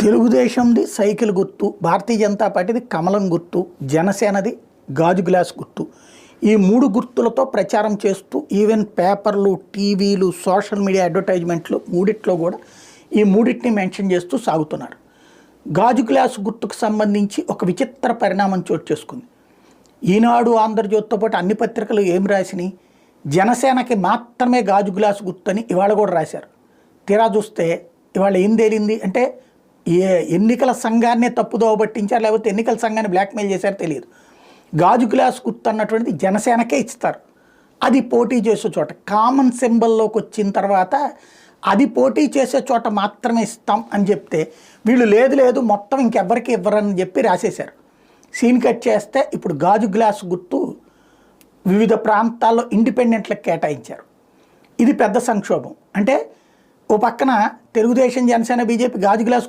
తెలుగుదేశంది cycle గుర్తు, భారతీయ జనతా పార్టీది కమలం గుర్తు, జనసేనది గాజు గ్లాస్ గుర్తు. ఈ మూడు గుర్తులతో ప్రచారం చేస్తూ ఈవెన్ పేపర్లు, టీవీలు, సోషల్ మీడియా అడ్వర్టైజ్మెంట్లు మూడిట్లో కూడా ఈ మూడింటిని మెన్షన్ చేస్తూ సాగుతున్నారు. గాజు గ్లాస్ గుర్తుకు సంబంధించి ఒక విచిత్ర పరిణామం చోటు చేసుకుంది. ఈనాడు, ఆంధ్రజ్యోతితో పాటు అన్ని పత్రికలు ఏం రాసినాయి, జనసేనకి మాత్రమే గాజు గ్లాసు గుర్తని ఇవాళ కూడా రాశారు. తీరా చూస్తే ఇవాళ ఏం తేలింది అంటే ఎన్నికల సంఘాన్నే తప్పుదోవ పట్టించారు, లేకపోతే ఎన్నికల సంఘాన్ని బ్లాక్మెయిల్ చేశారో తెలియదు. గాజు గ్లాస్ గుర్తు అన్నటువంటిది జనసేనకే ఇస్తారు. అది పోటీ చేసే చోట కామన్ సింబల్లోకి వచ్చిన తర్వాత అది పోటీ చేసే చోట మాత్రమే ఇస్తాం అని చెప్తే వీళ్ళు లేదు లేదు మొత్తం ఇంకెవ్వరికి ఇవ్వరని చెప్పి రాసేశారు. సీన్ కట్ చేస్తే ఇప్పుడు గాజు గ్లాస్ గుర్తు వివిధ ప్రాంతాల్లో ఇండిపెండెంట్లకు కేటాయించారు. ఇది పెద్ద సంక్షోభం. అంటే ఓ పక్కన తెలుగుదేశం, జనసేన, బీజేపీ గాజు గ్లాస్